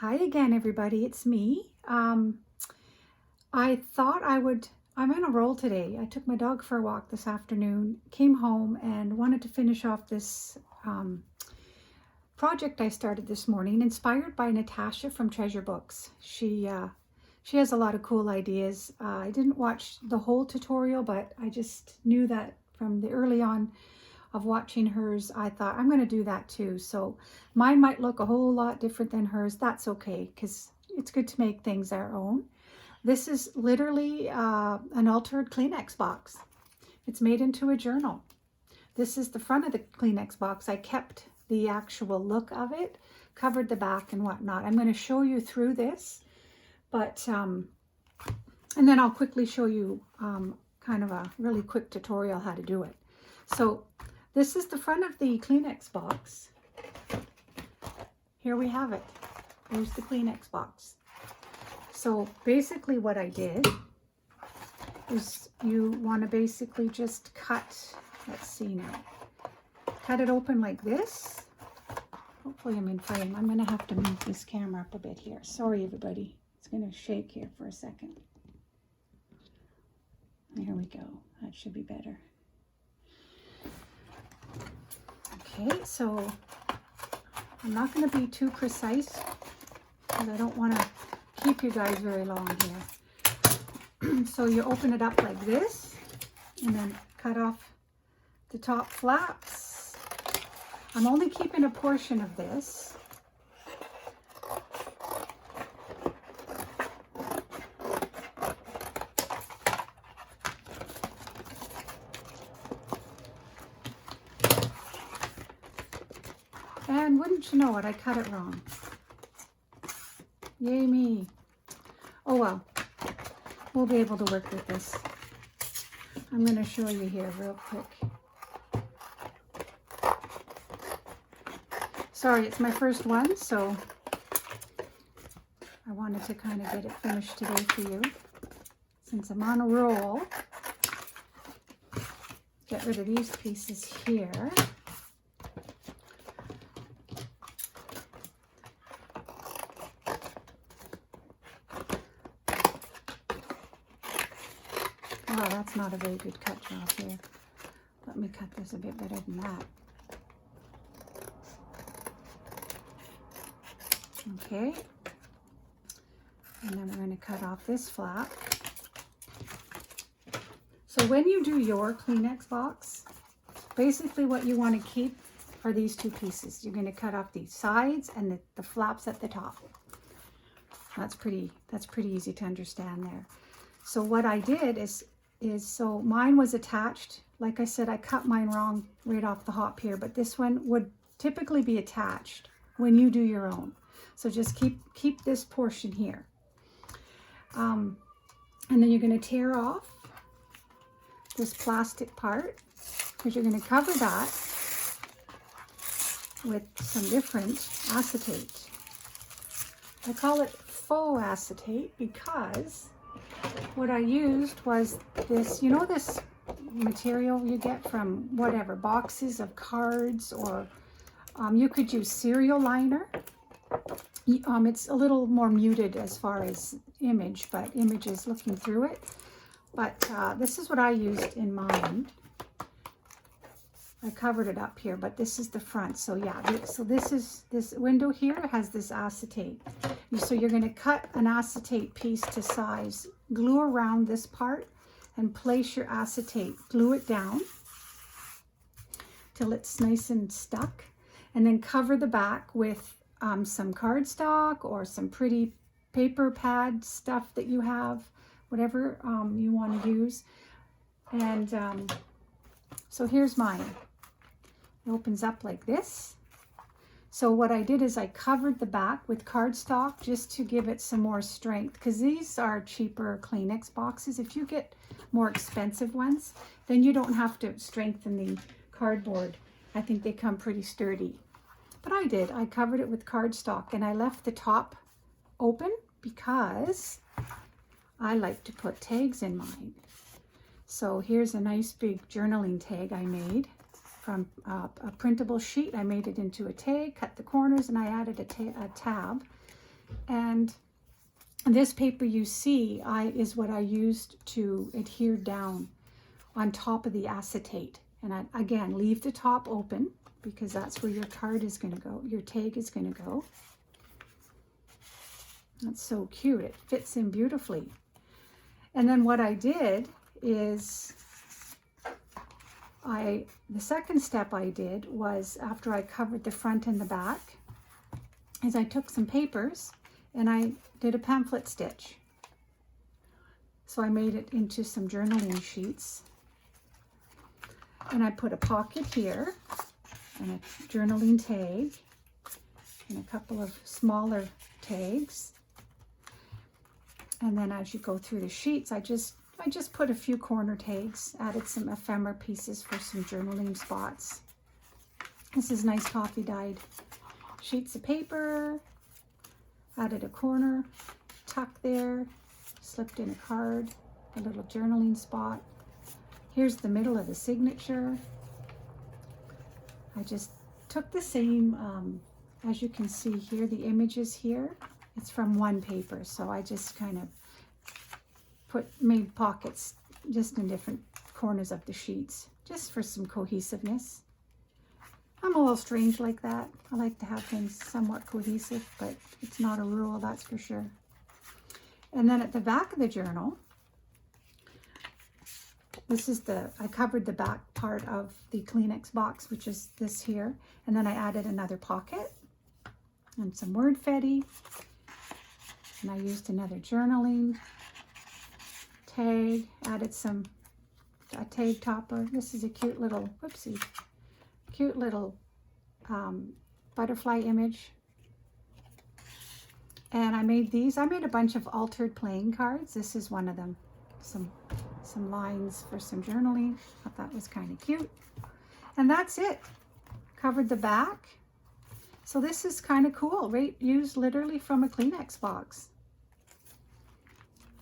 Hi again, everybody. It's me. I thought I'm on a roll today. I took my dog for a walk this afternoon, came home and wanted to finish off this project I started this morning, inspired by Natasha from Treasure Books. She has a lot of cool ideas. I didn't watch the whole tutorial, but I just knew that from the early on of watching hers, I thought I'm going to do that too. So mine might look a whole lot different than hers. That's okay, because it's good to make things our own. This is literally an altered Kleenex box. It's made into a journal. This is the front of the Kleenex box. I kept the actual look of it, covered the back and whatnot. I'm going to show you through this, but and then I'll quickly show you kind of a really quick tutorial how to do it. So this is the front of the Kleenex box. Here we have it. Here's the Kleenex box. So basically what I did is you want to basically just cut, let's see now, cut it open like this. Hopefully I'm in frame. I'm going to have to move this camera up a bit here. Sorry everybody. It's going to shake here for a second. There we go. That should be better. Okay, so I'm not going to be too precise because I don't want to keep you guys very long here. So you open it up like this and then cut off the top flaps. I'm only keeping a portion of this. And wouldn't you know it, I cut it wrong. Yay me. Oh well, we'll be able to work with this. I'm going to show you here real quick. Sorry, it's my first one, so I wanted to kind of get it finished today for you. Since I'm on a roll, get rid of these pieces here. Oh, that's not a very good cut job here. Let me cut this a bit better than that. Okay. And then we're going to cut off this flap. So when you do your Kleenex box, basically what you want to keep are these two pieces. You're going to cut off the sides and the flaps at the top. That's pretty easy to understand there. So what I did is so mine was attached. Like I said, I cut mine wrong right off the hop here, but this one would typically be attached when you do your own. So just keep this portion here. And then you're going to tear off this plastic part, because you're going to cover that with some different acetate. I call it faux acetate because what I used was this, you know, this material you get from whatever, boxes of cards, or you could use cereal liner. It's a little more muted as far as image, but images looking through it. But this is what I used in mine. I covered it up here, but this is the front. So yeah, so this window here has this acetate. So you're going to cut an acetate piece to size, glue around this part, and place your acetate. Glue it down till it's nice and stuck, and then cover the back with some cardstock or some pretty paper pad stuff that you have, whatever you want to use. And so here's mine. It opens up like this. So what I did is I covered the back with cardstock just to give it some more strength, because these are cheaper Kleenex boxes. If you get more expensive ones, then you don't have to strengthen the cardboard. I think they come pretty sturdy. But I did. I covered it with cardstock, and I left the top open because I like to put tags in mine. So here's a nice big journaling tag I made from a printable sheet. I made it into a tag, cut the corners, and I added a tab. And this paper you see is what I used to adhere down on top of the acetate. And I, again, leave the top open because that's where your card is going to go, your tag is going to go. That's so cute. It fits in beautifully. And then what I did is the second step I did was, after I covered the front and the back, is I took some papers and I did a pamphlet stitch. So I made it into some journaling sheets. And I put a pocket here and a journaling tag and a couple of smaller tags. And then as you go through the sheets, I just put a few corner tags, added some ephemera pieces for some journaling spots. This is nice coffee dyed sheets of paper. Added a corner tuck there, slipped in a card, a little journaling spot. Here's the middle of the signature. I just took the same, as you can see here, the images here. It's from one paper, so I just kind of made pockets just in different corners of the sheets, just for some cohesiveness. I'm a little strange like that. I like to have things somewhat cohesive, but it's not a rule, that's for sure. And then at the back of the journal, I covered the back part of the Kleenex box, which is this here. And then I added another pocket and some word fetty. And I used another journaling tag, added a tag topper. This is a cute little, whoopsie, cute little butterfly image. And I made a bunch of altered playing cards. This is one of them. Some lines for some journaling. I thought that was kind of cute. And that's it. Covered the back. So this is kind of cool, right? Used literally from a Kleenex box.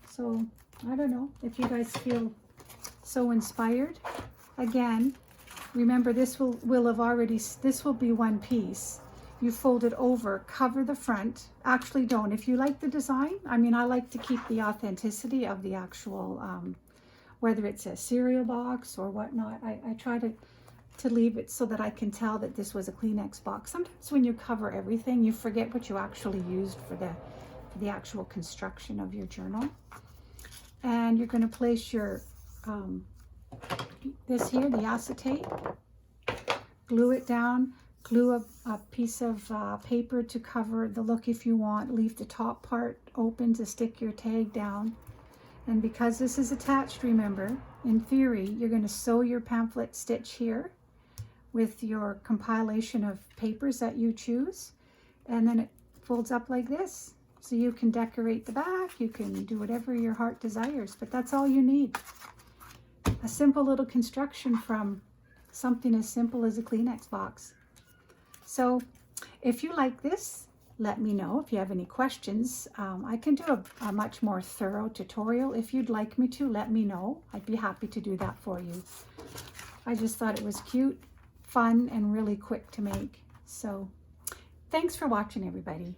So I don't know if you guys feel so inspired. Again, remember this will be one piece. You fold it over, cover the front. Actually don't. If you like the design, I mean, I like to keep the authenticity of the actual, whether it's a cereal box or whatnot. I try to leave it so that I can tell that this was a Kleenex box. Sometimes when you cover everything, you forget what you actually used for the actual construction of your journal. And you're going to place your, this here, the acetate, glue it down, glue a piece of paper to cover the look if you want, leave the top part open to stick your tag down. And because this is attached, remember, in theory, you're going to sew your pamphlet stitch here with your compilation of papers that you choose. And then it folds up like this. So you can decorate the back, you can do whatever your heart desires, but that's all you need. A simple little construction from something as simple as a Kleenex box. So if you like this, let me know. If you have any questions, I can do a much more thorough tutorial. If you'd like me to, let me know. I'd be happy to do that for you. I just thought it was cute, fun, and really quick to make. So thanks for watching, everybody.